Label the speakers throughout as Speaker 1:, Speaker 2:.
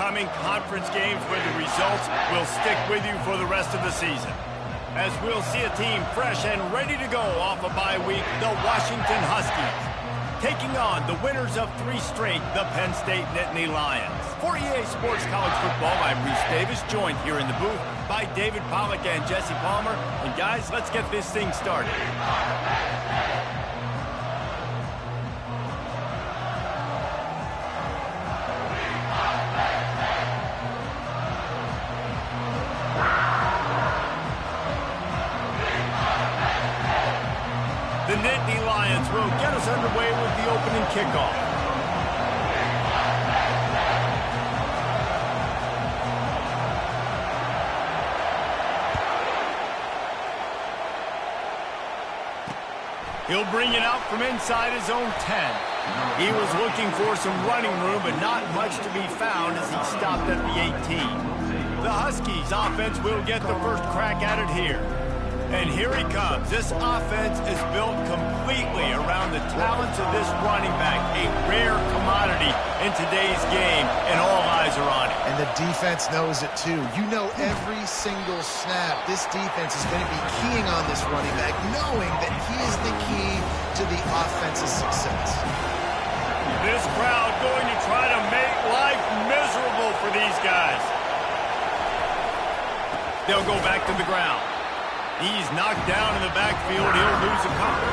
Speaker 1: upcoming conference games where the results will stick with you for the rest of the season. As we'll see a team fresh and ready to go off a bye week, the Washington Huskies, taking on the winners of 3 straight, the Penn State Nittany Lions. For EA Sports College Football, I'm Reese Davis, joined here in the booth by David Pollack and Jesse Palmer. And guys, let's get this thing started. The Nittany Lions will get us underway with the opening kickoff. He'll bring it out from inside his own 10. He was looking for some running room, but not much to be found as he stopped at the 18. The Huskies offense will get the first crack at it here. And here he comes. This offense is built completely around the talents of this running back, a rare commodity in today's game, and all eyes are on it.
Speaker 2: And the defense knows it too. You know every single snap, this defense is going to be keying on this running back, knowing that he is the key to the offense's success.
Speaker 1: This crowd going to try to make life miserable for these guys. They'll go back to the ground. He's knocked down in the backfield. He'll lose a couple.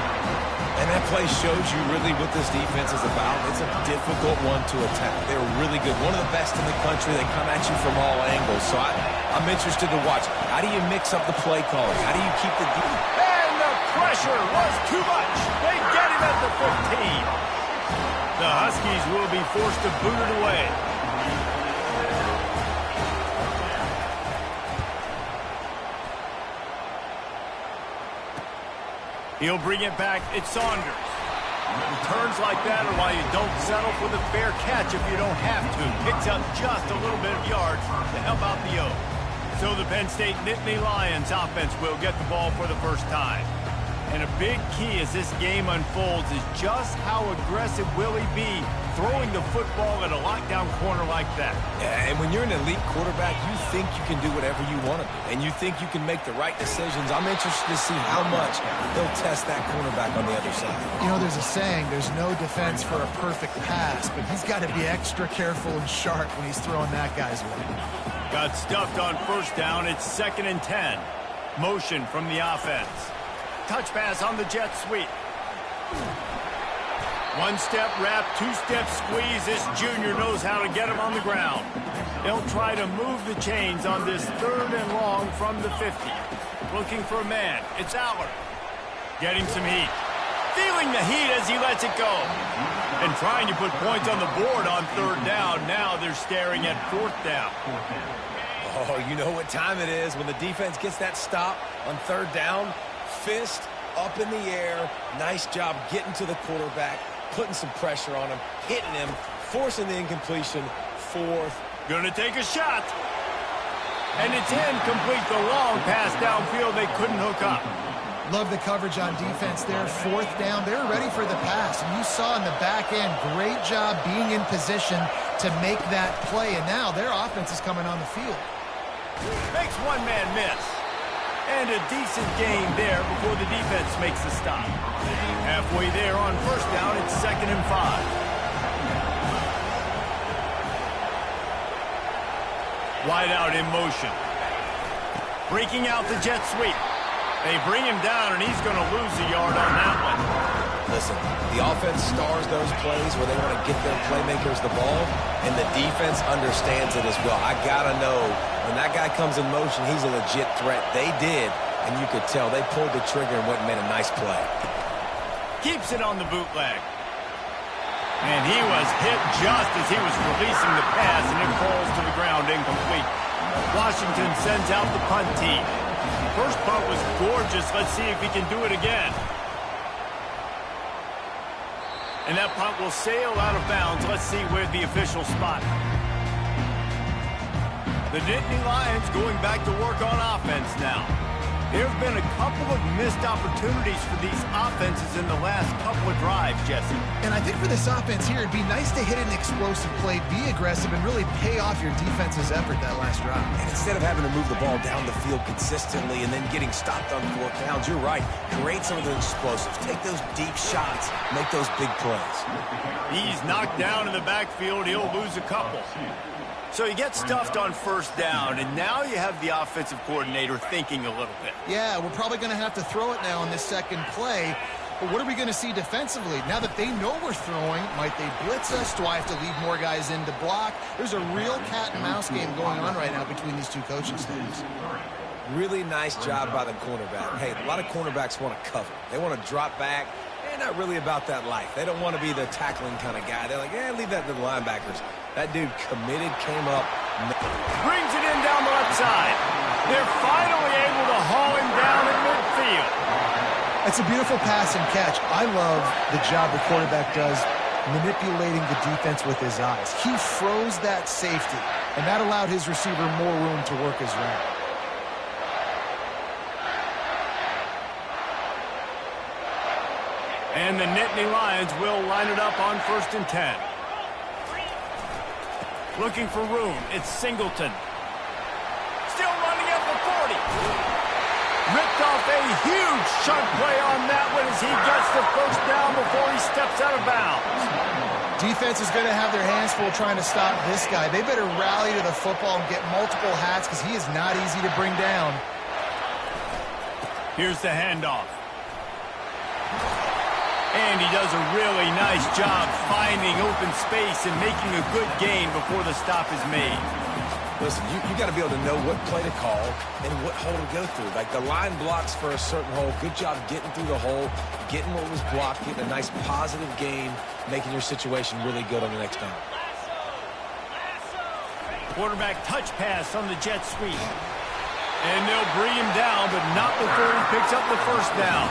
Speaker 3: And that play shows you really what this defense is about. It's a difficult one to attack. They're really good. One of the best in the country. They come at you from all angles. So I'm interested to watch. How do you mix up the play calling? How do you keep the defense?
Speaker 1: And the pressure was too much. They get him at the 15. The Huskies will be forced to boot it away. He'll bring it back. It's Saunders. Returns like that are why you don't settle for the fair catch if you don't have to. Picks up just a little bit of yards to help out the O. So the Penn State Nittany Lions offense will get the ball for the first time. And a big key as this game unfolds is just how aggressive will he be throwing the football at a lockdown corner like that.
Speaker 3: Yeah, and when you're an elite quarterback, you think you can do whatever you want to do, and you think you can make the right decisions. I'm interested to see how much he'll test that cornerback on the other side.
Speaker 2: You know, there's a saying, there's no defense for a perfect pass, but he's got to be extra careful and sharp when he's throwing that guy's way.
Speaker 1: Got stuffed on first down. It's 2nd and 10. Motion from the offense. Touch pass on the jet sweep. 1-step wrap, 2-step squeeze. This junior knows how to get him on the ground. They'll try to move the chains on this 3rd and long from the 50. Looking for a man. It's Aller. Getting some heat. Feeling the heat as he lets it go. And trying to put points on the board on 3rd down. Now they're staring at 4th down.
Speaker 3: Oh, you know what time it is when the defense gets that stop on 3rd down. Fist up in the air. Nice job getting to the quarterback, putting some pressure on him, hitting him, forcing the incompletion. 4th.
Speaker 1: Gonna take a shot. And it's incomplete. The long pass downfield. They couldn't hook up.
Speaker 2: Love the coverage on defense there. 4th down. They're ready for the pass. And you saw in the back end, great job being in position to make that play. And now their offense is coming on the field.
Speaker 1: Makes one man miss. And a decent gain there before the defense makes the stop. Halfway there on first down, it's 2nd and 5. Wide out in motion. Breaking out the jet sweep. They bring him down, and he's going to lose a yard on that one.
Speaker 3: Listen, the offense stars those plays where they want to get their playmakers the ball, and the defense understands it as well. I got to know, when that guy comes in motion, he's a legit threat. They did, and you could tell they pulled the trigger and went and made a nice play.
Speaker 1: Keeps it on the bootleg. And he was hit just as he was releasing the pass, and it falls to the ground incomplete. Washington sends out the punt team. First punt was gorgeous. Let's see if he can do it again. And that punt will sail out of bounds. Let's see where the official spot. The Nittany Lions going back to work on offense now. There have been a couple of missed opportunities for these offenses in the last couple of drives, Jesse.
Speaker 2: And I think for this offense here, it'd be nice to hit an explosive play, be aggressive, and really pay off your defense's effort that last drive.
Speaker 3: And instead of having to move the ball down the field consistently and then getting stopped on 4 downs, you're right. Create some of those explosives. Take those deep shots. Make those big plays.
Speaker 1: He's knocked down in the backfield. He'll lose a couple. So you get stuffed on first down, and now you have the offensive coordinator thinking a little bit.
Speaker 2: Yeah, we're probably going to have to throw it now in this second play. But what are we going to see defensively? Now that they know we're throwing, might they blitz us? Do I have to leave more guys in to block? There's a real cat and mouse game going on right now between these two coaching staffs.
Speaker 3: Really nice job by the cornerback. Hey, a lot of cornerbacks want to cover. They want to drop back. They're not really about that life. They don't want to be the tackling kind of guy. They're like, yeah, leave that to the linebackers. That dude committed, came up.
Speaker 1: Brings it in down the left side. They're finally able to haul him down at midfield.
Speaker 2: It's a beautiful pass and catch. I love the job the quarterback does manipulating the defense with his eyes. He froze that safety, and that allowed his receiver more room to work his route.
Speaker 1: And the Nittany Lions will line it up on 1st and 10. Looking for room. It's Singleton. Still running up for 40. Ripped off a huge chunk play on that one as he gets the first down before he steps out of bounds.
Speaker 2: Defense is going to have their hands full trying to stop this guy. They better rally to the football and get multiple hats because he is not easy to bring down.
Speaker 1: Here's the handoff. And he does a really nice job finding open space and making a good gain before the stop is made.
Speaker 3: Listen, you got to be able to know what play to call and what hole to go through. Like the line blocks for a certain hole. Good job getting through the hole, getting what was blocked, getting a nice positive gain, making your situation really good on the next down.
Speaker 1: Quarterback touch pass on the jet sweep. And they'll bring him down, but not before he picks up the first down.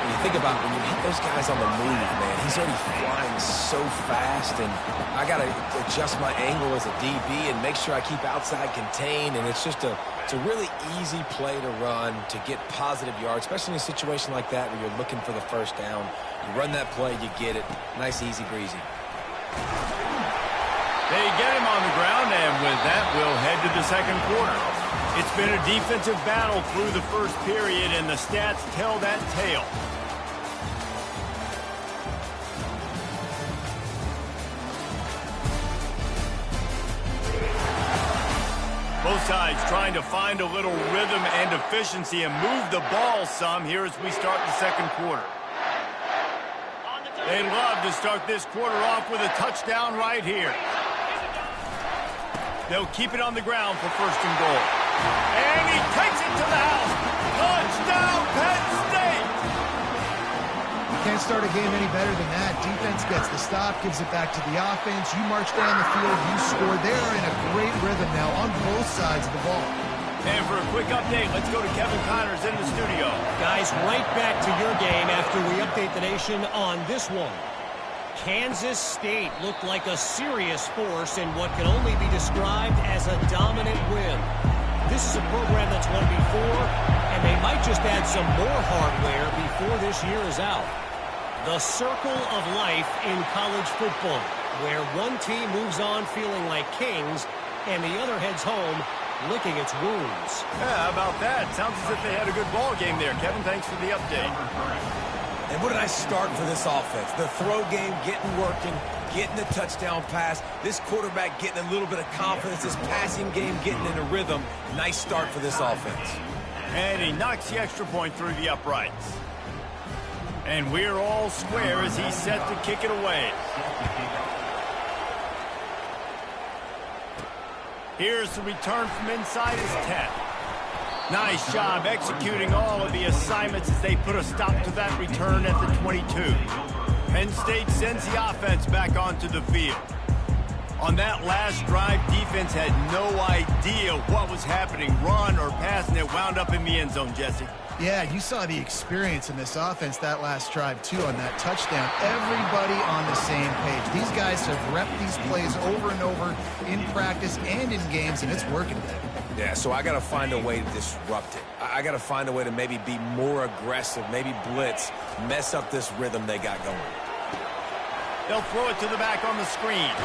Speaker 3: When you think about when you hit those guys on the move, man, he's already flying so fast, and I got to adjust my angle as a DB and make sure I keep outside contained, and it's just it's a really easy play to run to get positive yards, especially in a situation like that where you're looking for the first down. You run that play, you get it. Nice, easy breezy.
Speaker 1: They get him on the ground, and with that, we'll head to the second quarter. It's been a defensive battle through the first period, and the stats tell that tale. Both sides trying to find a little rhythm and efficiency and move the ball some here as we start the second quarter. They love to start this quarter off with a touchdown right here. They'll keep it on the ground for 1st and goal. And he takes it to the house. Touchdown, Penn State!
Speaker 2: You can't start a game any better than that. Defense gets the stop, gives it back to the offense. You march down the field, you score. They're in a great rhythm now on both sides of the ball.
Speaker 1: And for a quick update, let's go to Kevin Connors in the studio.
Speaker 4: Guys, right back to your game after we update the nation on this one. Kansas State looked like a serious force in what can only be described as a dominant win. This is a program that's won before, and they might just add some more hardware before this year is out. The circle of life in college football, where one team moves on feeling like kings, and the other heads home licking its wounds.
Speaker 1: Yeah, how about that? Sounds as if they had a good ball game there. Kevin, thanks for the update.
Speaker 3: And what a nice start for this offense. The throw game getting working, getting the touchdown pass. This quarterback getting a little bit of confidence. This passing game getting in a rhythm. Nice start for this offense.
Speaker 1: And he knocks the extra point through the uprights. And we're all square as he's set to kick it away. Here's the return from inside his 10. Nice job executing all of the assignments as they put a stop to that return at the 22. Penn State sends the offense back onto the field. On that last drive, defense had no idea what was happening, run or pass, and it wound up in the end zone, Jesse.
Speaker 2: Yeah, you saw the experience in this offense that last drive, too, on that touchdown. Everybody on the same page. These guys have repped these plays over and over in practice and in games, and it's working.
Speaker 3: Yeah, so I got to find a way to disrupt it. I got to find a way to maybe be more aggressive, maybe blitz, mess up this rhythm they got going.
Speaker 1: They'll throw it to the back on the screen.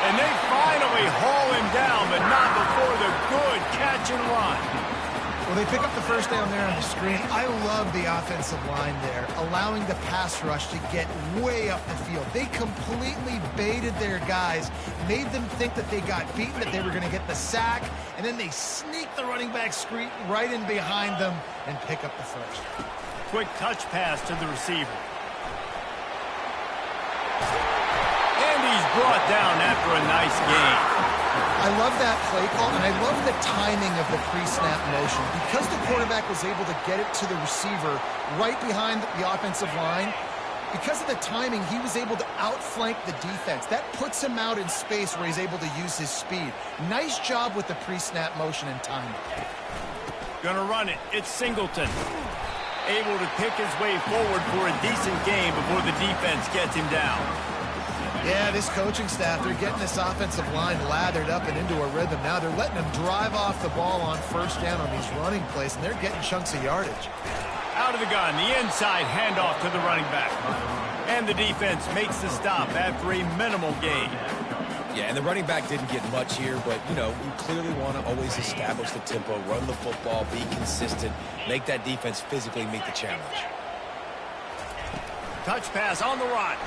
Speaker 1: And they finally haul him down, but not before the good catch and run.
Speaker 2: Well, they pick up the first down there on the screen. I love the offensive line there, allowing the pass rush to get way up the field. They completely baited their guys, made them think that they got beaten, that they were going to get the sack, and then they sneak the running back screen right in behind them and pick up the first.
Speaker 1: Quick touch pass to the receiver. And he's brought down after a nice gain.
Speaker 2: I love that play call, and I love the timing of the pre-snap motion. Because the quarterback was able to get it to the receiver right behind the offensive line, because of the timing, he was able to outflank the defense. That puts him out in space where he's able to use his speed. Nice job with the pre-snap motion and timing.
Speaker 1: Gonna run it. It's Singleton. Able to pick his way forward for a decent game before the defense gets him down.
Speaker 2: Yeah, this coaching staff, they're getting this offensive line lathered up and into a rhythm. Now they're letting them drive off the ball on first down on these running plays, and they're getting chunks of yardage.
Speaker 1: Out of the gun, the inside handoff to the running back. And the defense makes the stop after a minimal gain.
Speaker 3: Yeah, and the running back didn't get much here, but, you know, you clearly want to always establish the tempo, run the football, be consistent, make that defense physically meet the challenge.
Speaker 1: Touch pass on the run.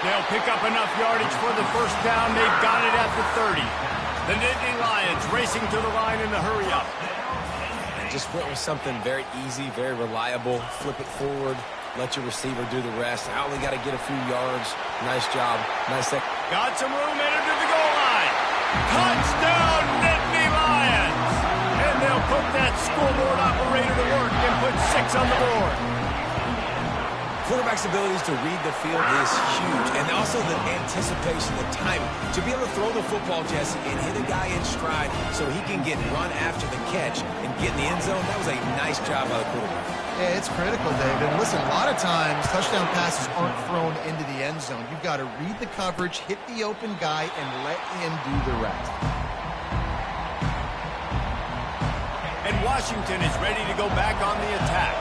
Speaker 1: They'll pick up enough yardage for the first down. They've got it at the 30. The Nittany Lions racing to the line in the hurry-up.
Speaker 3: Just went with something very easy, very reliable. Flip it forward. Let your receiver do the rest. I only got to get a few yards. Nice job. Nice second.
Speaker 1: Got some room headed to the goal line. Touchdown, Nittany Lions! And they'll put that scoreboard operator to work and put 6 on the board.
Speaker 3: Quarterback's abilities to read the field is huge, and also the anticipation, the timing. To be able to throw the football, Jesse, and hit a guy in stride so he can get run after the catch and get in the end zone, that was a nice job by the quarterback.
Speaker 2: Yeah, it's critical, David. And listen, a lot of times touchdown passes aren't thrown into the end zone. You've got to read the coverage, hit the open guy, and let him do the rest.
Speaker 1: And Washington is ready to go back on the attack.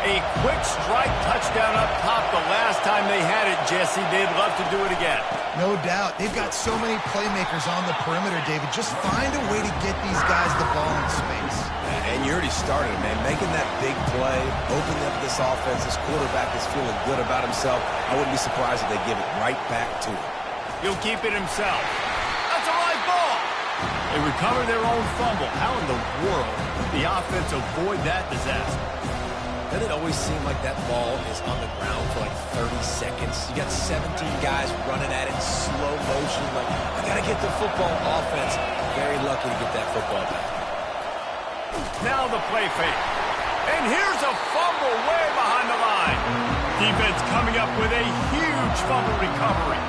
Speaker 1: A quick strike touchdown up top the last time they had it, Jesse. They'd love to do it again.
Speaker 2: No doubt. They've got so many playmakers on the perimeter, David. Just find a way to get these guys the ball in space.
Speaker 3: And you already started, man. Making that big play, opening up this offense. This quarterback is feeling good about himself. I wouldn't be surprised if they give it right back to him.
Speaker 1: He'll keep it himself. That's a live ball. They recover their own fumble. How in the world did the offense avoid that disaster?
Speaker 3: Doesn't it always seem like that ball is on the ground for like 30 seconds? You got 17 guys running at it in slow motion. Like, I got to get the football. Offense very lucky to get that football back.
Speaker 1: Now the play fake. And here's a fumble way behind the line. Defense coming up with a huge fumble recovery.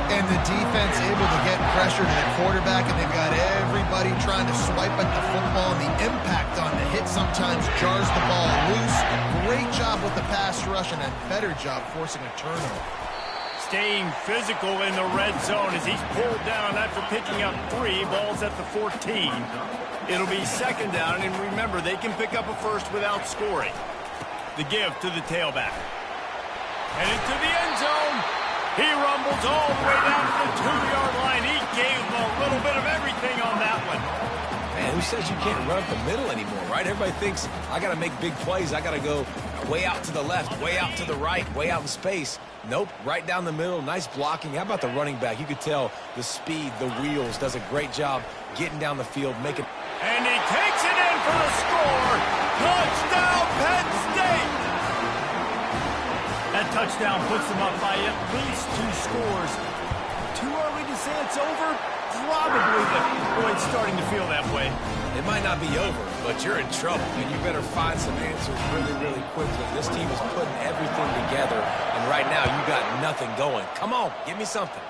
Speaker 2: And the defense able to get pressure to the quarterback, and they've got everybody trying to swipe at the football, and the impact on the hit sometimes jars the ball loose. Great job with the pass rush, and a better job forcing a turnover.
Speaker 1: Staying physical in the red zone as he's pulled down after picking up 3 balls at the 14. It'll be second down, and remember, they can pick up a first without scoring. The give to the tailback. Headed to the end zone. He rumbles all the way down to the 2-yard line. He gave him a little bit of everything on that one.
Speaker 3: Man, who says you can't run up the middle anymore, right? Everybody thinks, I got to make big plays. I got to go way out to the left, way out to the right, way out in space. Nope, right down the middle. Nice blocking. How about the running back? You could tell the speed, the wheels, does a great job getting down the field, making...
Speaker 1: And he takes it in for the score. Touchdown, Penn State! That touchdown puts them up by at least 2 scores. Too early to say it's over? Probably, but it's starting to feel that way.
Speaker 3: It might not be over, but you're in trouble, and you better find some answers really, really quickly. This team is putting everything together, and right now you got nothing going. Come on, give me something.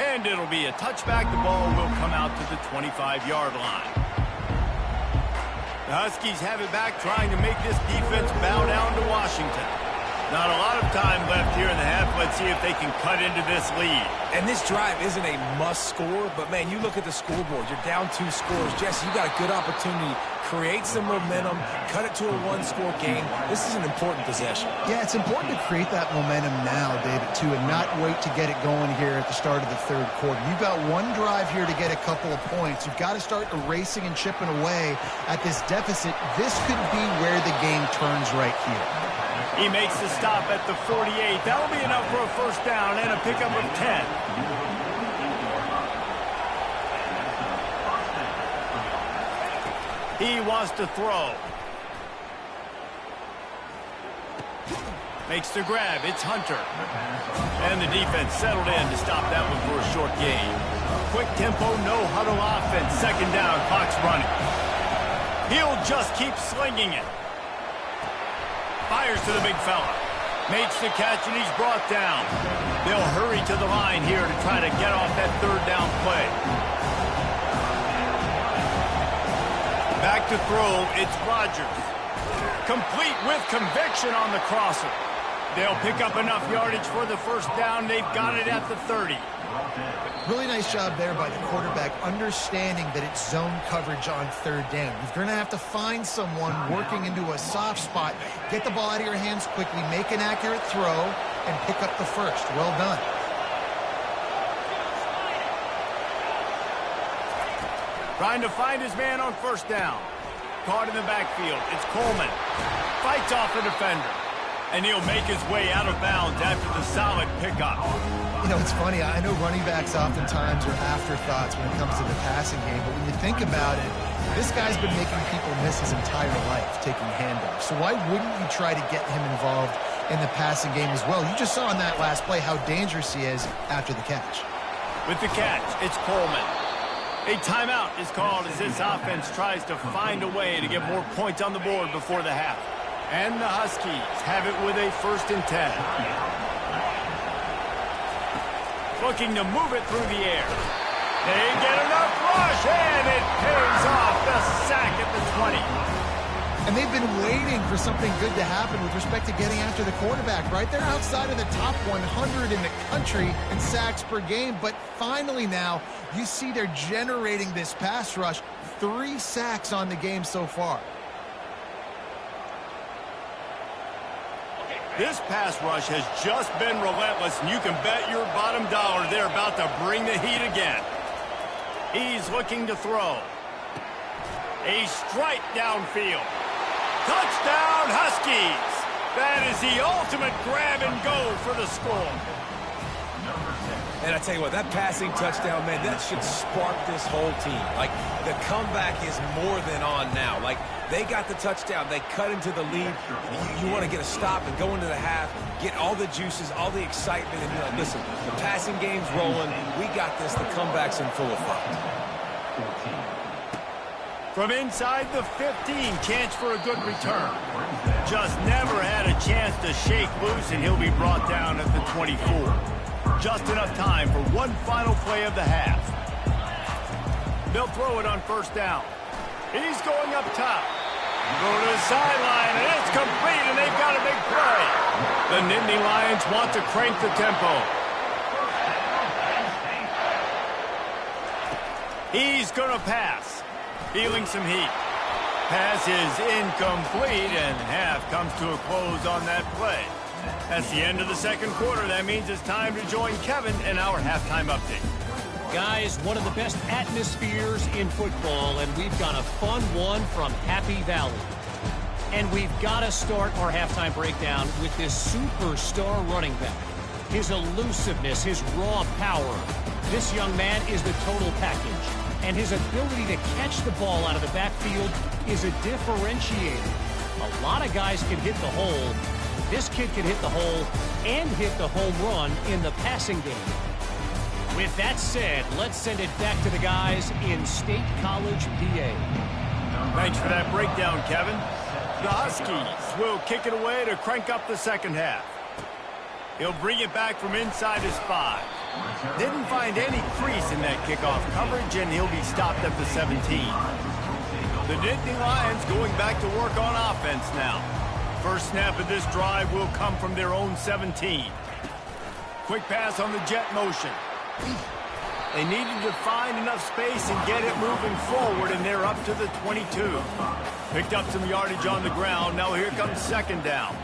Speaker 1: And it'll be a touchback. The ball will come out to the 25-yard line. The Huskies have it back, trying to make this defense bow down to Washington. Not a lot of time left here in the half. Let's see if they can cut into this lead.
Speaker 3: And this drive isn't a must score, but, man, you look at the scoreboard. You're down 2 scores. Jesse, you got a good opportunity. Create some momentum. Cut it to a 1-score game. This is an important possession.
Speaker 2: Yeah, it's important to create that momentum now, David, too, and not wait to get it going here at the start of the third quarter. You've got one drive here to get a couple of points. You've got to start erasing and chipping away at this deficit. This could be where the game turns right here.
Speaker 1: He makes the stop at the 48. That'll be enough for a first down and a pickup of 10. He wants to throw. Makes the grab. It's Hunter. And the defense settled in to stop that one for a short gain. Quick tempo, no huddle offense. Second down, clock's running. He'll just keep slinging it. Fires to the big fella. Makes the catch, and he's brought down. They'll hurry to the line here to try to get off that third down play. Back to throw, it's Rodgers. Complete with conviction on the crosser. They'll pick up enough yardage for the first down. They've got it at the 30.
Speaker 2: Really nice job there by the quarterback, understanding that it's zone coverage on third down. You're going to have to find someone working into a soft spot, get the ball out of your hands quickly, make an accurate throw, and pick up the first. Well done.
Speaker 1: Trying to find his man on first down. Caught in the backfield. It's Coleman. Fights off the defender. And he'll make his way out of bounds after the solid pickup.
Speaker 2: You know, it's funny. I know running backs oftentimes are afterthoughts when it comes to the passing game, but when you think about it, this guy's been making people miss his entire life taking handoffs. So why wouldn't you try to get him involved in the passing game as well? You just saw in that last play how dangerous he is after the catch.
Speaker 1: With the catch, it's Coleman. A timeout is called as this offense tries to find a way to get more points on the board before the half. And the Huskies have it with a 1st and 10. Looking to move it through the air. They get enough rush, and it pays off. The sack at the 20.
Speaker 2: And they've been waiting for something good to happen with respect to getting after the quarterback, right? They're outside of the top 100 in the country in sacks per game, but finally now you see they're generating this pass rush. 3 sacks on the game so far.
Speaker 1: This pass rush has just been relentless, and you can bet your bottom dollar they're about to bring the heat again. He's looking to throw. A strike downfield. Touchdown, Huskies! That is the ultimate grab and go for the score.
Speaker 3: And I tell you what, that passing touchdown, man, that should spark this whole team. Like, the comeback is more than on now. Like, they got the touchdown. They cut into the lead. You want to get a stop and go into the half, get all the juices, all the excitement, and you're like, listen, the passing game's rolling. We got this. The comeback's in full effect.
Speaker 1: From inside the 15, chance for a good return. Just never had a chance to shake loose, and he'll be brought down at the 24. Just enough time for one final play of the half. They'll throw it on first down. He's going up top. Go to the sideline, and it's complete, and they've got a big play. The Nittany Lions want to crank the tempo. He's going to pass. Feeling some heat. Pass is incomplete, and half comes to a close on that play. That's the end of the second quarter. That means it's time to join Kevin in our halftime update.
Speaker 4: Guys, one of the best atmospheres in football, and we've got a fun one from Happy Valley. And we've got to start our halftime breakdown with this superstar running back. His elusiveness, his raw power. This young man is the total package. And his ability to catch the ball out of the backfield is a differentiator. A lot of guys can hit the hole. This kid can hit the hole and hit the home run in the passing game. With that said, let's send it back to the guys in State College, PA.
Speaker 1: Thanks for that breakdown, Kevin. The Huskies will kick it away to crank up the second half. He'll bring it back from inside his 5. Didn't find any crease in that kickoff coverage, and he'll be stopped at the 17. The Nittany Lions going back to work on offense now. First snap of this drive will come from their own 17. Quick pass on the jet motion. They needed to find enough space and get it moving forward, and they're up to the 22. Picked up some yardage on the ground. Now here comes second down.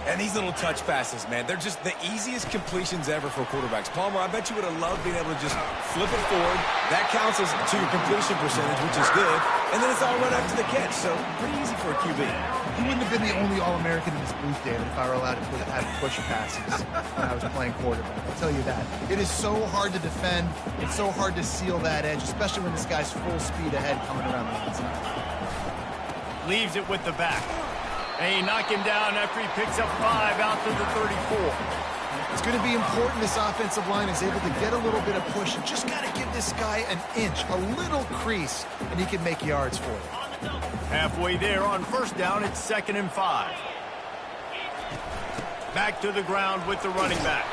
Speaker 3: And these little touch passes, man, they're just the easiest completions ever for quarterbacks. Palmer, I bet you would have loved being able to just flip it forward. That counts as to your completion percentage, which is good. And then it's all right after the catch, so pretty easy for a QB.
Speaker 2: He wouldn't have been the only All-American in this booth, David, if I were allowed to have push passes when I was playing quarterback. I'll tell you that. It is so hard to defend. It's so hard to seal that edge, especially when this guy's full speed ahead coming around the inside.
Speaker 1: Leaves it with the back. They knock him down after he picks up 5 out to the 34.
Speaker 2: It's going to be important this offensive line is able to get a little bit of push. You just got to give this guy an inch, a little crease, and he can make yards for you.
Speaker 1: Halfway there on first down, it's 2nd and 5. Back to the ground with the running back.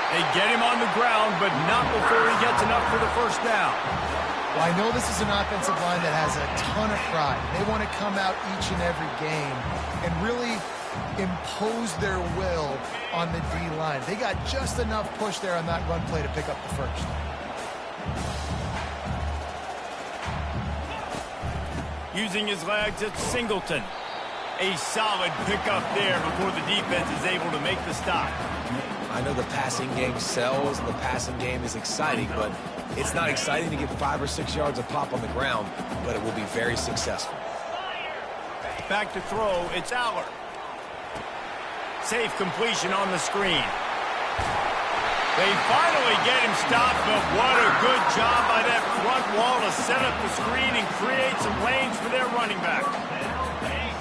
Speaker 1: They get him on the ground, but not before he gets enough for the first down.
Speaker 2: Well, I know this is an offensive line that has a ton of pride. They want to come out each and every game and really impose their will on the D-line. They got just enough push there on that run play to pick up the first.
Speaker 1: Using his legs, it's Singleton. A solid pickup there before the defense is able to make the stop.
Speaker 3: I know the passing game sells, the passing game is exciting, but it's not exciting to get 5 or 6 yards of pop on the ground, but it will be very successful.
Speaker 1: Back to throw, it's Aller. Safe completion on the screen. They finally get him stopped, but what a good job by that front wall to set up the screen and create some lanes for their running back.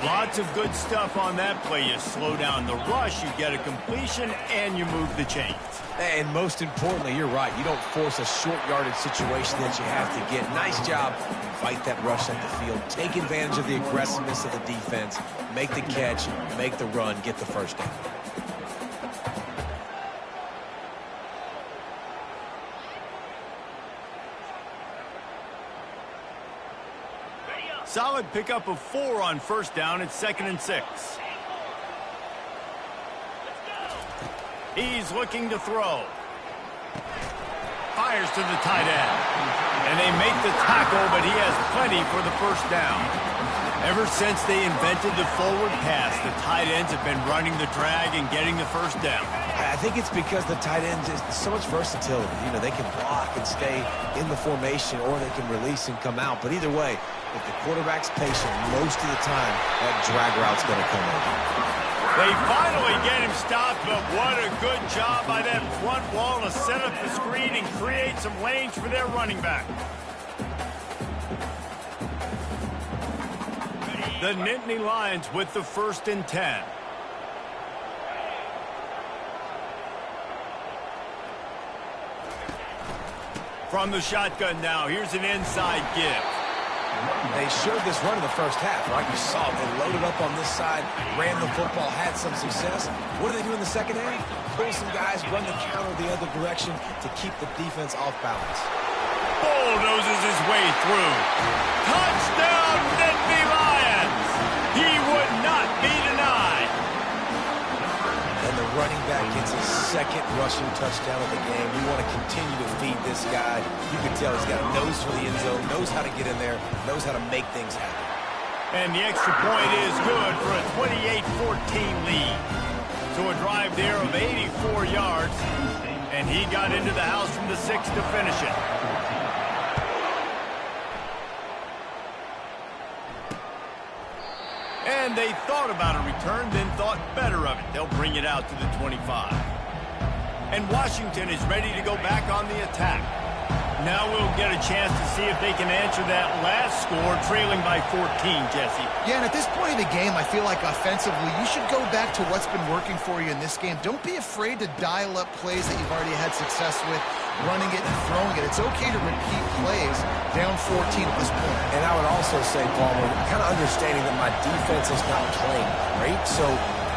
Speaker 1: Lots of good stuff on that play. You slow down the rush, you get a completion, and you move the chains.
Speaker 3: And most importantly, you're right. You don't force a short yardage situation that you have to get. Nice job. Fight that rush at the field. Take advantage of the aggressiveness of the defense. Make the catch, make the run, get the first down.
Speaker 1: Solid pickup of 4 on first down. It's 2nd and 6. He's looking to throw. Fires to the tight end. And they make the tackle, but he has plenty for the first down. Ever since they invented the forward pass, the tight ends have been running the drag and getting the first down.
Speaker 3: I think it's because the tight ends is so much versatility. You know, they can block and stay in the formation, or they can release and come out. But either way, if the quarterback's patient, most of the time, that drag route's going to come in.
Speaker 1: They finally get him stopped, but what a good job by that front wall to set up the screen and create some lanes for their running back. The Nittany Lions with the 1st and 10. From the shotgun now, here's an inside give.
Speaker 3: They showed this run in the first half, right? You saw it. They loaded up on this side, ran the football, had some success. What do they do in the second half? Pull some guys, run the counter the other direction to keep the defense off balance.
Speaker 1: Bulldozes his way through. Touchdown, Nittany Lions! He would not be denied.
Speaker 3: And the running back gets his 2nd rushing touchdown of the game. We want to continue to feed this guy. You can tell he's got a nose for the end zone, knows how to get in there, knows how to make things happen.
Speaker 1: And the extra point is good for a 28-14 lead. So a drive there of 84 yards, and he got into the house from the 6 to finish it. And they thought about a return, then thought better of it. They'll bring it out to the 25. And Washington is ready to go back on the attack. Now we'll get a chance to see if they can answer that last score, trailing by 14, Jesse.
Speaker 2: Yeah, and at this point in the game, I feel like offensively, you should go back to what's been working for you in this game. Don't be afraid to dial up plays that you've already had success with, running it and throwing it. It's okay to repeat plays down 14 at this point.
Speaker 3: And I would also say, Palmer, kind of understanding that my defense is not playing great, so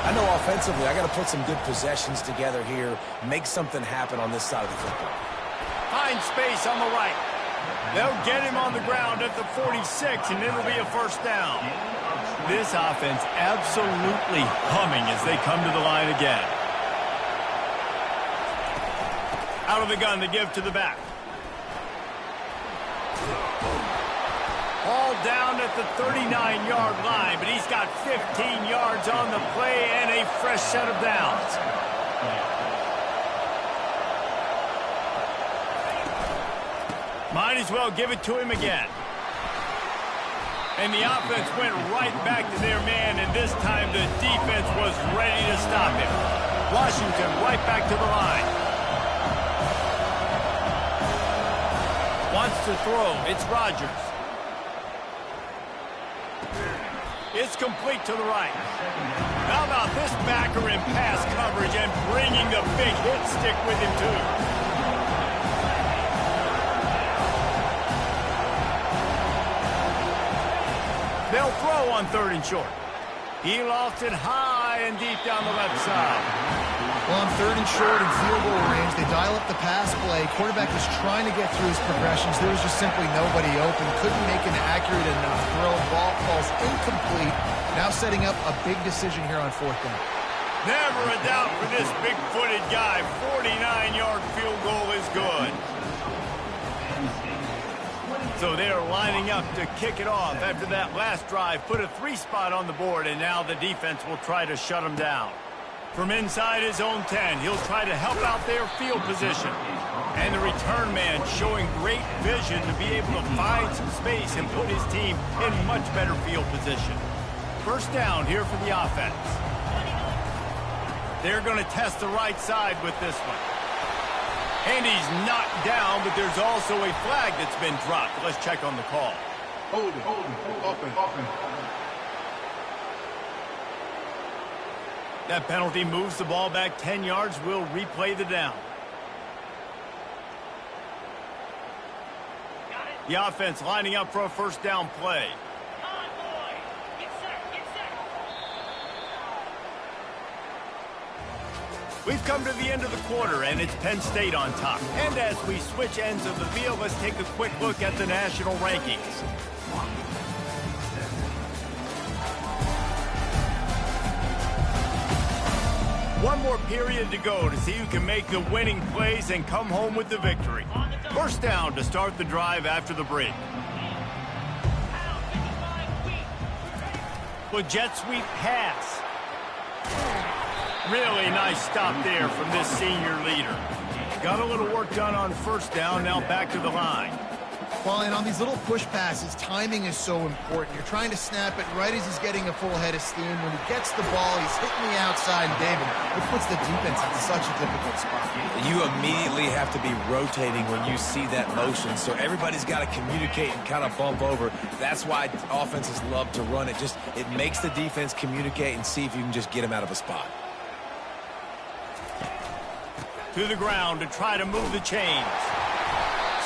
Speaker 3: I know offensively I got to put some good possessions together here, make something happen on this side of the football.
Speaker 1: Find space on the right. They'll get him on the ground at the 46, and it'll be a first down. This offense absolutely humming as they come to the line again. Out of the gun, they give to the back. All down at the 39-yard line, but he's got 15 yards on the play and a fresh set of downs. Might as well give it to him again. And the offense went right back to their man, and this time the defense was ready to stop him. Washington right back to the line. Wants to throw. It's Rodgers. It's complete to the right. How about this backer in pass coverage and bringing the big hit stick with him, too? They'll throw on 3rd and short. He lost it high and deep down the left side.
Speaker 2: Well, on 3rd and short and field goal range, they dial up the pass play. Quarterback was trying to get through his progressions. There was just simply nobody open. Couldn't make an accurate enough throw. Ball falls incomplete. Now setting up a big decision here on 4th down.
Speaker 1: Never a doubt for this big-footed guy. 49-yard field goal is good. So they're lining up to kick it off after that last drive. Put a 3 spot on the board, and now the defense will try to shut him down. From inside his own 10, he'll try to help out their field position. And the return man showing great vision to be able to find some space and put his team in much better field position. 1st down here for the offense. They're going to test the right side with this one. And he's knocked down, but there's also a flag that's been dropped. Let's check on the call.
Speaker 5: Hold it. Open.
Speaker 1: That penalty moves the ball back 10 yards. We'll replay the down. The offense lining up for a 1st down play. We've come to the end of the quarter, and it's Penn State on top. And as we switch ends of the field, let's take a quick look at the national rankings. One more period to go to see who can make the winning plays and come home with the victory. 1st down to start the drive after the break. With jet sweep pass. Really nice stop there from this senior leader. Got a little work done on 1st down, now back to the line.
Speaker 2: Well, and on these little push passes, timing is so important. You're trying to snap it right as he's getting a full head of steam. When he gets the ball, he's hitting the outside, and David, it puts the defense in such a difficult spot.
Speaker 3: You immediately have to be rotating when you see that motion, so everybody's got to communicate and kind of bump over. That's why offenses love to run it. It makes the defense communicate and see if you can just get him out of a spot.
Speaker 1: To the ground to try to move the chains.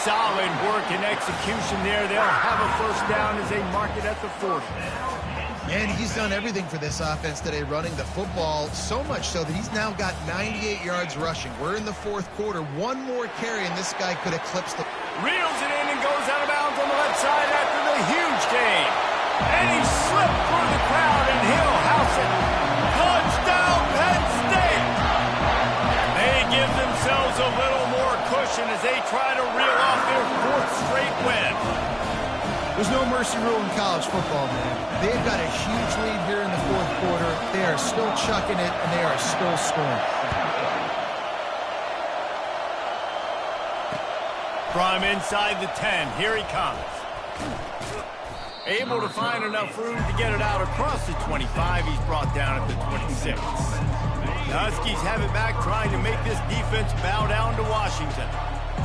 Speaker 1: Solid work and execution there. They'll have a 1st down as they mark it at the 40.
Speaker 2: And he's done everything for this offense today, running the football, so much so that he's now got 98 yards rushing. We're in the 4th quarter. One more carry, and this guy could eclipse the...
Speaker 1: Reels it in and goes out of bounds on the left side after the huge gain. And he slipped through the crowd, and he'll house it. Touchdown, Penn State! They give themselves a little more cushion as they try to reel off their 4th straight win.
Speaker 2: There's no mercy rule in college football, man. They've got a huge lead here in the 4th quarter. They are still chucking it, and they are still scoring.
Speaker 1: From inside the 10, here he comes. Able to find enough room to get it out across the 25. He's brought down at the 26. The Huskies have it back, trying to make this defense bow down to Washington.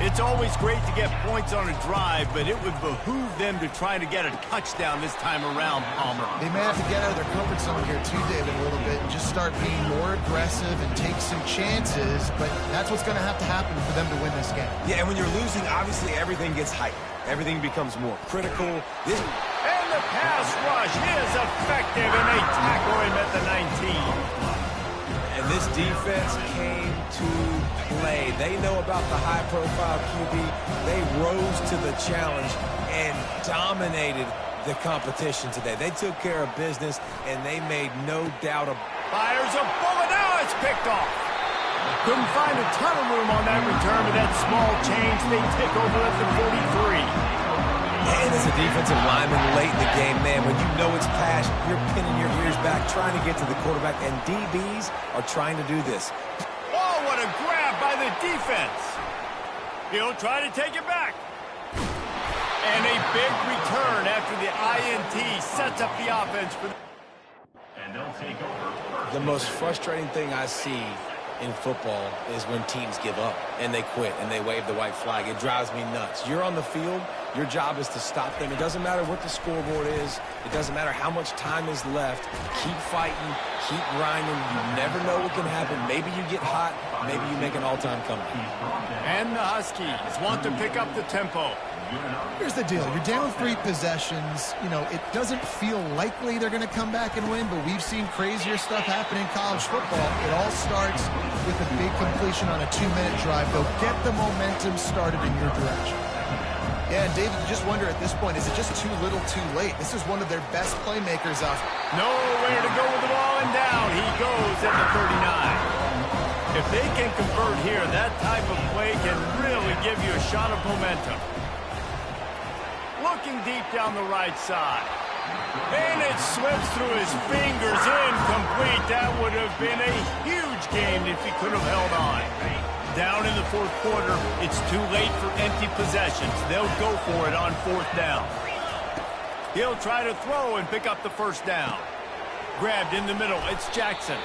Speaker 1: It's always great to get points on a drive, but it would behoove them to try to get a touchdown this time around, Palmer.
Speaker 2: They may have to get out of their comfort zone here too, David, a little bit, and just start being more aggressive and take some chances, but that's what's going to have to happen for them to win this game.
Speaker 3: Yeah, and when you're losing, obviously everything gets heightened. Everything becomes more critical.
Speaker 1: And the pass rush is effective, and they tackle him at the 19.
Speaker 3: And this defense came to play. They know about the high-profile QB. They rose to the challenge and dominated the competition today. They took care of business, and they made no doubt about it.
Speaker 1: Fires a bullet. Now it's picked off. Couldn't find a ton of room on that return, but that small change, they take over at the 43.
Speaker 3: And as a defensive lineman late in the game, man, when you know it's pass, you're pinning your ears back, trying to get to the quarterback, and DBs are trying to do this.
Speaker 1: Oh, what a grab by the defense. He'll try to take it back. And a big return after the INT sets up the offense for the...
Speaker 6: And they'll take over.
Speaker 3: The most frustrating thing I see in football is when teams give up and they quit and they wave the white flag. It drives me nuts. You're on the field. Your job is to stop them. It doesn't matter what the scoreboard is. It doesn't matter how much time is left. Keep fighting. Keep grinding. You never know what can happen. Maybe you get hot. Maybe you make an all-time comeback.
Speaker 1: And the Huskies want to pick up the tempo.
Speaker 2: Here's the deal. You're down 3 possessions. You know, it doesn't feel likely they're going to come back and win, but we've seen crazier stuff happen in college football. It all starts with a big completion on a 2-minute drive. They'll get the momentum started in your direction. Yeah, and David, you just wonder at this point, is it just too little too late? This is one of their best playmakers out.
Speaker 1: Nowhere to go with the ball, and down he goes at the 39. If they can convert here, that type of play can really give you a shot of momentum. Looking deep down the right side. And it slips through his fingers, incomplete. That would have been a huge gain if he could have held on. Down in the 4th quarter, it's too late for empty possessions. They'll go for it on 4th down. He'll try to throw and pick up the 1st down. Grabbed in the middle, it's Jackson.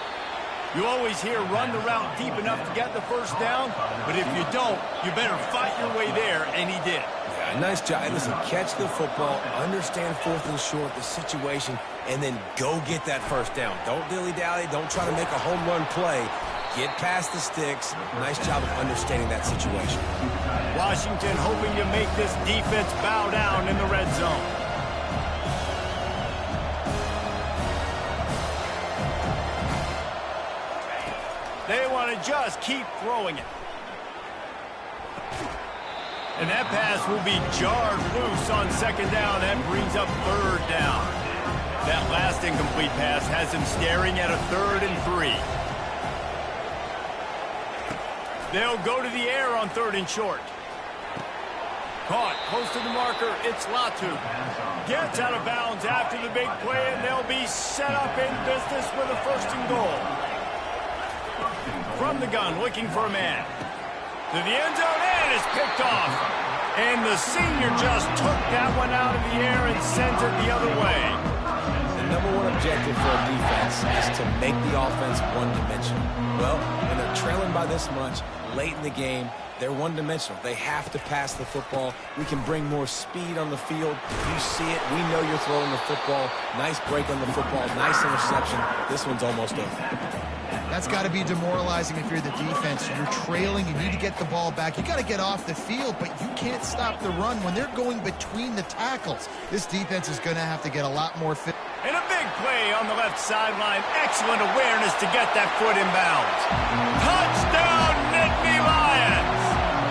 Speaker 1: You always hear run the route deep enough to get the 1st down, but if you don't, you better fight your way there, and he did.
Speaker 3: Yeah, nice job. Listen, catch the football, understand 4th and short, the situation, and then go get that 1st down. Don't dilly-dally. Don't try to make a home run play. Get past the sticks. Nice job of understanding that situation.
Speaker 1: Washington hoping to make this defense bow down in the red zone. They want to just keep throwing it. And that pass will be jarred loose on 2nd down. That brings up 3rd down. That last incomplete pass has him staring at a 3rd and 3. They'll go to the air on 3rd and short. Caught close to the marker. It's Latu. Gets out of bounds after the big play, and they'll be set up in business with a 1st and goal. From the gun, looking for a man. To the end zone, and it's picked off. And the senior just took that one out of the air and sends it the other way.
Speaker 3: The #1 objective for a defense is to make the offense one-dimensional. Well, when they're trailing by this much, late in the game, they're one-dimensional. They have to pass the football. We can bring more speed on the field. You see it. We know you're throwing the football. Nice break on the football. Nice interception. This one's almost over.
Speaker 2: That's got to be demoralizing if you're the defense. You're trailing. You need to get the ball back. You got to get off the field, but you can't stop the run when they're going between the tackles. This defense is going to have to get a lot more fit.
Speaker 1: And a big play on the left sideline. Excellent awareness to get that foot in bounds. Touchdown, Nittany Lions!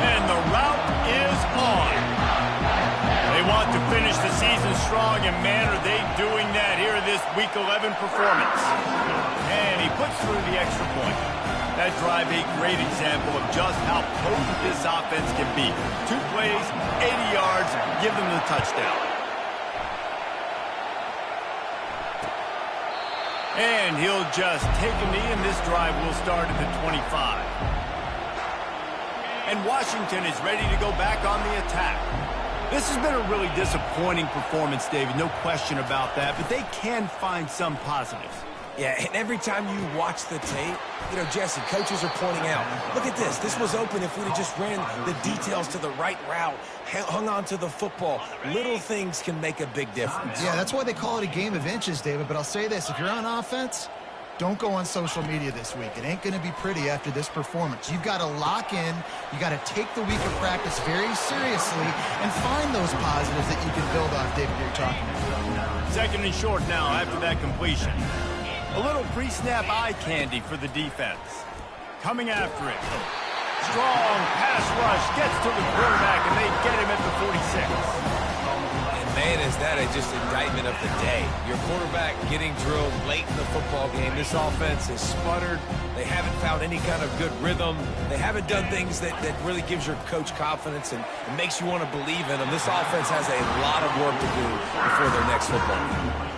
Speaker 1: And the route is on. They want to finish the season strong, and man, are they doing that here in this Week 11 performance. And he puts through the extra point. That drive a great example of just how potent this offense can be. 2 plays, 80 yards, give them the touchdown. And he'll just take a knee, and this drive will start at the 25. And Washington is ready to go back on the attack. This has been a really disappointing performance, David, no question about that, but they can find some positives.
Speaker 3: Yeah, and every time you watch the tape, you know, Jesse, coaches are pointing out, look at this. This was open if we'd have just ran the details to the right route, hung on to the football. Little things can make a big difference.
Speaker 2: Yeah, that's why they call it a game of inches, David. But I'll say this, if you're on offense, don't go on social media this week. It ain't going to be pretty after this performance. You've got to lock in. You got to take the week of practice very seriously and find those positives that you can build off, David, you're talking about.
Speaker 1: 2nd and short now after that completion. A little pre-snap eye candy for the defense. Coming after it. Strong pass rush gets to the quarterback, and they get him at the 46.
Speaker 3: And Man, is that just indictment of the day. Your quarterback getting drilled late in the football game. This offense is sputtered. They haven't found any kind of good rhythm. They haven't done things that really gives your coach confidence and makes you want to believe in them. This offense has a lot of work to do before their next football game.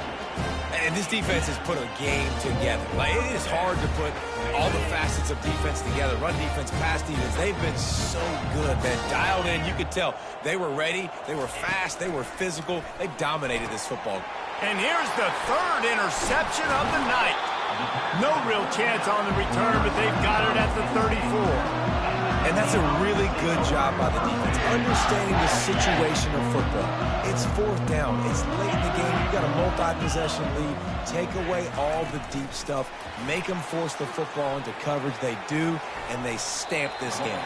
Speaker 3: And this defense has put a game together. Like, it is hard to put all the facets of defense together. Run defense, pass defense. They've been so good, man. Dialed in. You could tell they were ready. They were fast. They were physical. They dominated this football.
Speaker 1: And here's the third interception of the night. No real chance on the return, but they've got it at the 34.
Speaker 3: And that's a really good job by the defense, understanding the situation of football. It's fourth down. It's late in the game. You've got a multi-possession lead. Take away all the deep stuff. Make them force the football into coverage. They do, and they stamp this game.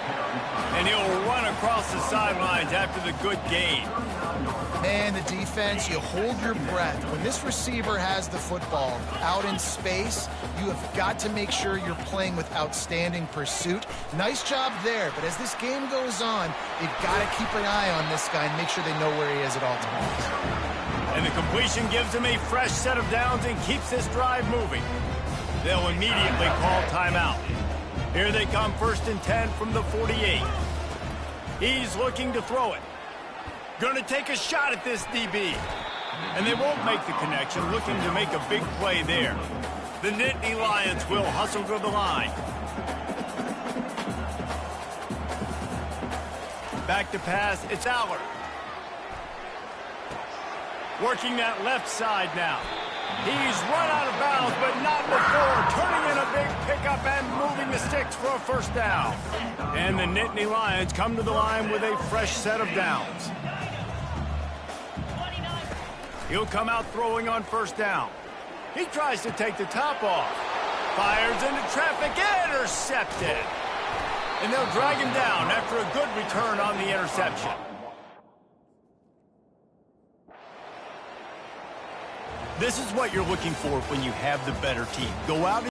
Speaker 1: And he'll run across the sidelines after the good gain.
Speaker 2: Man, the defense, you hold your breath. When this receiver has the football out in space, you have got to make sure you're playing with outstanding pursuit. Nice job there, but as this game goes on, you've got to keep an eye on this guy and make sure they know where he is at all times.
Speaker 1: And the completion gives him a fresh set of downs and keeps this drive moving. They'll immediately call timeout. Here they come, 1st and 10 from the 48. He's looking to throw it. Going to take a shot at this DB. And they won't make the connection, looking to make a big play there. The Nittany Lions will hustle to the line. Back to pass, it's Aller. Working that left side now. He's run out of bounds, but not before. Turning in a big pickup and moving the sticks for a first down. And the Nittany Lions come to the line with a fresh set of downs. He'll come out throwing on first down. He tries to take the top off. Fires into traffic, intercepted. And they'll drag him down after a good return on the interception. This is what you're looking for when you have the better team. Go out